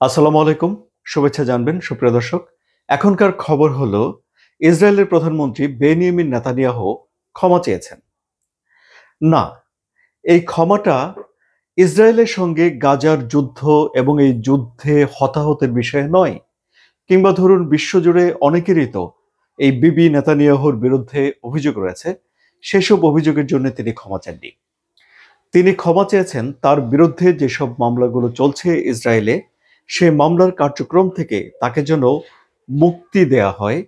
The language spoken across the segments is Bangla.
আসসালামু আলাইকুম। শুভেচ্ছা জানবেন সুপ্রিয় দর্শক। এখনকার খবর হলো ইসরায়েলের প্রধানমন্ত্রী বেনিয়ামিন নেতানিয়াহু ক্ষমা চেয়েছেন। না, এই ক্ষমাটা ইসরায়েলের সঙ্গে গাজার যুদ্ধ এবং এই যুদ্ধে হতাহতের বিষয়ে নয়। কিংবা ধরুন বিশ্বজুড়ে অনেকেরই তো এই বিবি নেতানিয়াহুর বিরুদ্ধে অভিযোগ রয়েছে। সেসব অভিযোগের জন্য তিনি ক্ষমা চাননি। তিনি ক্ষমা চেয়েছেন তার বিরুদ্ধে যেসব মামলাগুলো চলছে ইসরায়েলে, সেই মামলার কার্যক্রম থেকে তাকে যেন মুক্তি দেয়া হয়।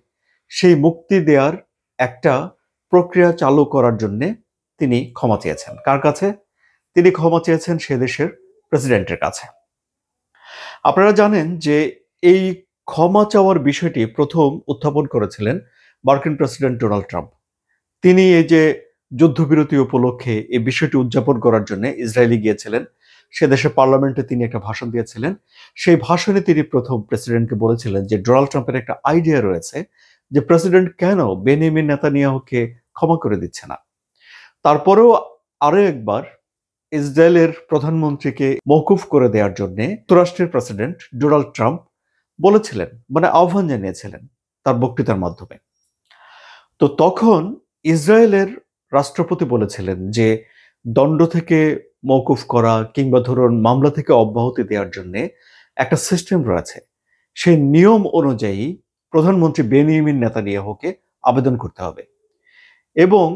সেই মুক্তি দেওয়ার একটা প্রক্রিয়া চালু করার জন্যে তিনি ক্ষমা চেয়েছেন। কার কাছে? তিনি ক্ষমা চেয়েছেন সে দেশের প্রেসিডেন্টের কাছে। আপনারা জানেন যে এই ক্ষমা চাওয়ার বিষয়টি প্রথম উত্থাপন করেছিলেন মার্কিন প্রেসিডেন্ট ডোনাল্ড ট্রাম্প। তিনি এই যে যুদ্ধবিরতি উপলক্ষে এই বিষয়টি উদযাপন করার জন্য ইসরায়েলে গিয়েছিলেন। সে দেশের পার্লামেন্টে তিনি একটা ভাষণ দিয়েছিলেন। সেই ভাষণে তিনি প্রথম প্রেসিডেন্টকে বলেছিলেন যে ডোনাল্ড ট্রাম্পের একটা আইডিয়া রয়েছে যে প্রেসিডেন্ট কেন বেনিয়ামিন নেতানিয়াহুকে ক্ষমা করে দিচ্ছে না। তারপরেও আরো একবার ইসরায়েলের প্রধানমন্ত্রীকে মওকুফ করে দেওয়ার জন্য যুক্তরাষ্ট্রের প্রেসিডেন্ট ডোনাল্ড ট্রাম্প বলেছিলেন, মানে আহ্বান জানিয়েছিলেন তার বক্তৃতার মাধ্যমে। তো তখন ইসরায়েলের রাষ্ট্রপতি বলেছিলেন যে দণ্ড থেকে মওকুফ করা কিংবা ধরুন মামলা থেকে অব্যাহতি দেওয়ার জন্য একটা সিস্টেম রয়েছে। সেই নিয়ম অনুযায়ী প্রধানমন্ত্রী বেনিয়ামিন নেতানিয়াহুকে আবেদন করতে হবে এবং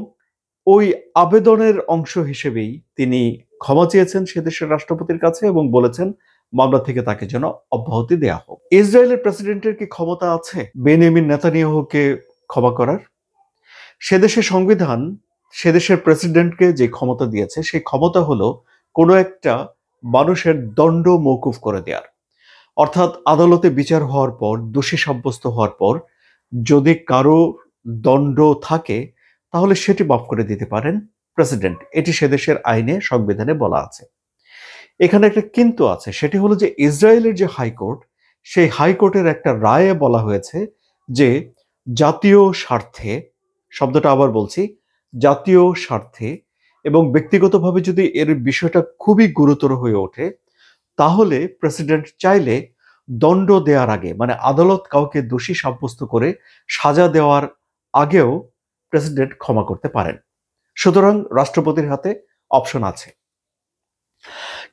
ওই আবেদনের অংশ হিসেবেই তিনি ক্ষমা চেয়েছেন সে দেশের রাষ্ট্রপতির কাছে এবং বলেছেন মামলা থেকে তাকে যেন অব্যাহতি দেওয়া হোক। ইসরায়েলের প্রেসিডেন্টের কি ক্ষমতা আছে বেনিয়ামিন নেতানিয়াহুকে ক্ষমা করার? সে দেশের সংবিধান সে দেশের প্রেসিডেন্টকে যে ক্ষমতা দিয়েছে সেই ক্ষমতা হলো কোনো একটা মানুষের দণ্ড মওকুফ করে দেওয়ার। অর্থাৎ আদালতে বিচার হওয়ার পর দোষী সাব্যস্ত হওয়ার পর যদি কারো দণ্ড থাকে তাহলে সেটি মাফ করে দিতে পারেন প্রেসিডেন্ট। এটি সে দেশের আইনে সংবিধানে বলা আছে। এখানে একটা কিন্তু আছে, সেটি হলো যে ইসরায়েলের যে হাইকোর্ট, সেই হাইকোর্টের একটা রায়ে বলা হয়েছে যে জাতীয় স্বার্থে, শব্দটা আবার বলছি, জাতীয় স্বার্থে এবং ব্যক্তিগতভাবে যদি এর বিষয়টা খুবই গুরুতর হয়ে ওঠে তাহলে প্রেসিডেন্ট চাইলে দণ্ড দেওয়ার আগে, মানে আদালত কাউকে দোষী সাব্যস্ত করে সাজা দেওয়ার আগেও প্রেসিডেন্ট ক্ষমা করতে পারেন। সুতরাং রাষ্ট্রপতির হাতে অপশন আছে।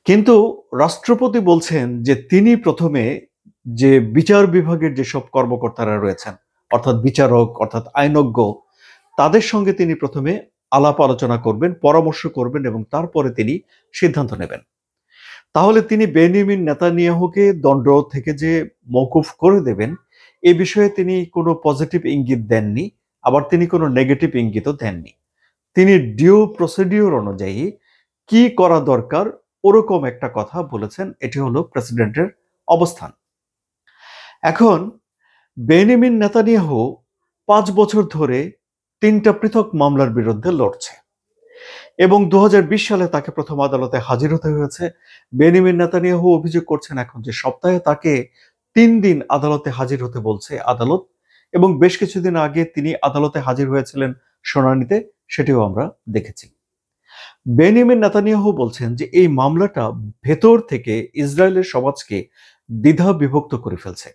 কিন্তু রাষ্ট্রপতি বলছেন যে তিনি প্রথমে যে বিচার বিভাগের যেসব কর্মকর্তারা রয়েছেন, অর্থাৎ বিচারক, অর্থাৎ আইনজ্ঞ, তাদের সঙ্গে তিনি প্রথমে আলাপ আলোচনা করবেন, পরামর্শ করবেন এবং তারপরে তিনি সিদ্ধান্ত নেবেন। তাহলে তিনি বেনিয়ামিন নেতানিয়াহুকে দণ্ড থেকে যে মওকুফ করে দেবেন এ বিষয়ে তিনি কোনো পজিটিভ ইঙ্গিত দেননি, আবার তিনি কোনো নেগেটিভ ইঙ্গিতও দেননি। তিনি ডিউ প্রসিডিউর অনুযায়ী কি করা দরকার ওরকম একটা কথা বলেছেন। এটি হলো প্রেসিডেন্টের অবস্থান। এখন বেনিয়ামিন নেতানিয়াহু ৫ বছর ধরে ৩টা পৃথক মামলার বিরুদ্ধে লড়ছে এবং ২০২০ সালে তাকে প্রথম আদালতে হাজির হতে হয়েছে। বেনিয়ামিন নেতানিয়াহু অভিযোগ করছেন এখন যে সপ্তাহে তাকে ৩ দিন আদালতে হাজির হতে বলছে আদালত, এবং বেশ কিছুদিন আগে তিনি আদালতে হাজির হয়েছিলেন শুনানিতে, সেটিও আমরা দেখেছি। বেনিয়ামিন নেতানিয়াহু বলছেন যে এই মামলাটা ভেতর থেকে ইসরায়েলের সমাজকে দ্বিধা বিভক্ত করে ফেলছে।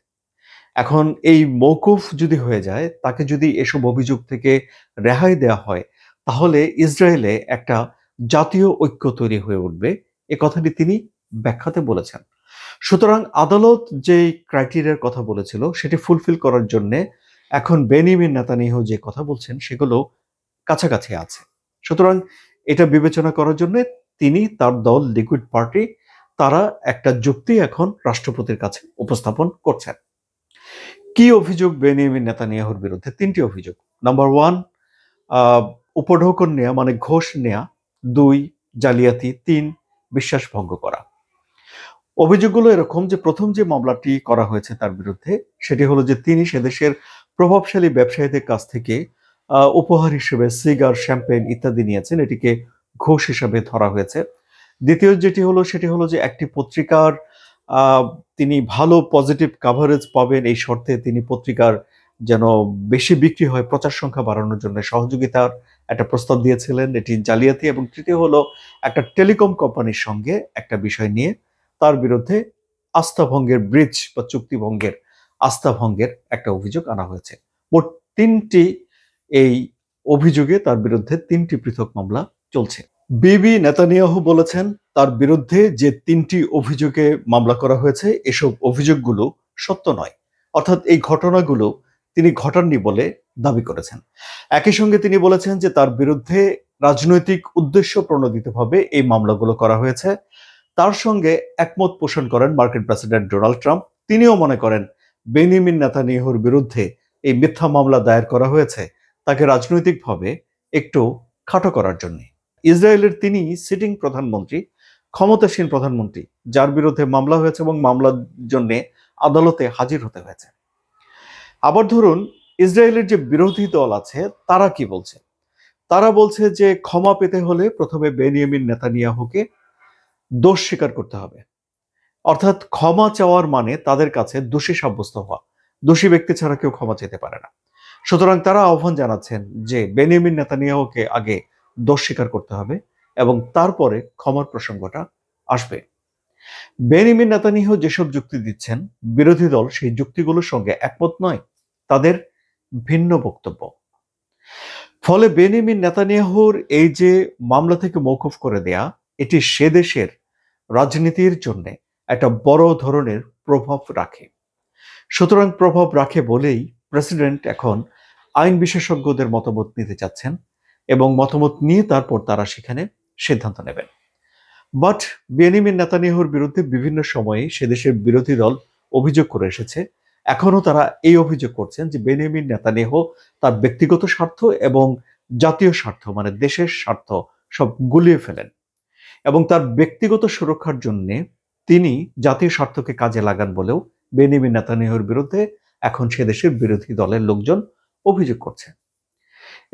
এখন এই মওকুফ যদি হয়ে যায়, তাকে যদি এসব অভিযোগ থেকে রেহাই দেওয়া হয়, তাহলে ইসরায়েলে একটা জাতীয় ঐক্য তৈরি হয়ে উঠবে। এ কথাটি তিনি ব্যাখ্যাতে বলেছেন। সুতরাং আদালত যে ক্রাইটেরিয়ার কথা বলেছিল সেটি ফুলফিল করার জন্য এখন বেনিয়ামিন নেতানিয়াহু যে কথা বলছেন সেগুলো কাছাকাছি আছে। সুতরাং এটা বিবেচনা করার জন্য তিনি, তার দল লিকুইড পার্টি, তারা একটা যুক্তি এখন রাষ্ট্রপতির কাছে উপস্থাপন করছেন। কি অভিযোগ বেনিয়ামিন নেতানিয়াহুর বিরুদ্ধে? ৩টি অভিযোগ। নাম্বার 1, উপঢৌকন নেয়া মানে ঘোষ নেয়া। ২, জালিয়াতি। ৩, বিশ্বাস ভঙ্গ করা। অভিযোগগুলো এরকম যে প্রথম যে মামলাটি করা হয়েছে তার বিরুদ্ধে সেটি হলো যে তিনি সেদেশের প্রভাবশালী ব্যবসায়ীদের কাছ থেকে উপহার হিসেবে সিগার, শ্যাম্পেন ইত্যাদি নিয়েছেন। এটিকে ঘুষ হিসাবে ধরা হয়েছে। দ্বিতীয় যেটি হলো সেটি হলো যে একটি পত্রিকার তিনি ভালো পজিটিভ কাভারেজ পাবেন এই শর্তে তিনি পত্রিকার যেন বেশি বিক্রি হয় প্রচার সংখ্যা বাড়ানোর জন্য সহযোগিতার একটা প্রস্তাব দিয়েছিলেন। এটি জালিয়াতি। এবং তৃতীয় হলো একটা টেলিকম কোম্পানির সঙ্গে একটা বিষয় নিয়ে তার বিরুদ্ধে আস্থা ভঙ্গের ব্রিজ বা চুক্তি ভঙ্গের আস্থা ভঙ্গের একটা অভিযোগ আনা হয়েছে। মোট 3টি এই অভিযোগে তার বিরুদ্ধে 3টি পৃথক মামলা চলছে। বিবি নেতানিয়াহু বলেছেন তার বিরুদ্ধে যে 3টি অভিযোগে মামলা করা হয়েছে এসব অভিযোগগুলো সত্য নয়, অর্থাৎ এই ঘটনাগুলো তিনি ঘটাননি বলে দাবি করেছেন। একই সঙ্গে তিনি বলেছেন যে তার বিরুদ্ধে রাজনৈতিক উদ্দেশ্য প্রণোদিতভাবে এই মামলাগুলো করা হয়েছে। তার সঙ্গে একমত পোষণ করেন মার্কিন প্রেসিডেন্ট ডোনাল্ড ট্রাম্প। তিনিও মনে করেন বেনিয়ামিন নেতানিয়াহুর বিরুদ্ধে এই মিথ্যা মামলা দায়ের করা হয়েছে তাকে রাজনৈতিকভাবে একটু খাটো করার জন্য। ইসরায়েলের তিনি সিটিং প্রধানমন্ত্রী, ক্ষমতাসীন প্রধানমন্ত্রী, যার বিরুদ্ধে মামলা হয়েছে এবং মামলার জন্য আদালতে হাজির হতে হয়েছে। আবার ধরুন ইসরায়েলের যে বিরোধী দল আছে তারা কি বলছে? তারা বলছে যে ক্ষমা পেতে হলে প্রথমে বেনিয়ামিন নেতানিয়াহুকে দোষ স্বীকার করতে হবে, অর্থাৎ ক্ষমা চাওয়ার মানে তাদের কাছে দোষী সাব্যস্ত হওয়া। দোষী ব্যক্তি ছাড়া কেউ ক্ষমা চেতে পারে না। সুতরাং তারা আহ্বান জানাচ্ছেন যে বেনিয়ামিন নেতানিয়াহুকে আগে দোষ স্বীকার করতে হবে এবং তারপরে ক্ষমার প্রসঙ্গটা আসবে। বেনিয়ামিন নেতানিয়াহু যেসব যুক্তি দিচ্ছেন বিরোধী দল সেই যুক্তিগুলোর সঙ্গে একমত নয়, তাদের ভিন্ন বক্তব্য। ফলে বেনিয়ামিন নেতানিয়াহুর এই যে মামলা থেকে মওকুফ করে দেয়া, এটি সে দেশের রাজনীতির জন্য একটা বড় ধরনের প্রভাব রাখে। সুতরাং প্রভাব রাখে বলেই প্রেসিডেন্ট এখন আইন বিশেষজ্ঞদের মতামত নিতে চাচ্ছেন এবং মতামত নিয়ে তারপর তারা সেখানে সিদ্ধান্ত নেবেন। বাট বেনিয়ামিন নেতানিয়াহুর বিরুদ্ধে বিভিন্ন সময়ে সে দেশের বিরোধী দল অভিযোগ করে এসেছে। এখনো তারা এই অভিযোগ করছেন যে বেনিয়ামিন নেতানিয়াহু তার ব্যক্তিগত স্বার্থ এবং জাতীয় স্বার্থ মানে দেশের স্বার্থ সব গুলিয়ে ফেলেন এবং তার ব্যক্তিগত সুরক্ষার জন্য তিনি জাতীয় স্বার্থকে কাজে লাগান বলেও বেনিয়ামিন নেতানিয়াহুর বিরুদ্ধে এখন সে দেশের বিরোধী দলের লোকজন অভিযোগ করছে।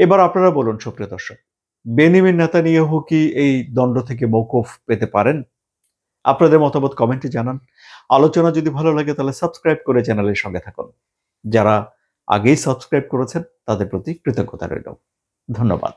এবার আপনারা বলুন সুপ্রিয় দর্শক, বেনিয়ামিন নেতানিয়াহু কি এই দণ্ড থেকে মওকুফ পেতে পারেন? আপনাদের মতামত কমেন্টে জানান। আলোচনা যদি ভালো লাগে তাহলে সাবস্ক্রাইব করে চ্যানেলের সঙ্গে থাকুন। যারা আগেই সাবস্ক্রাইব করেছেন তাদের প্রতি কৃতজ্ঞতা রইল। ধন্যবাদ।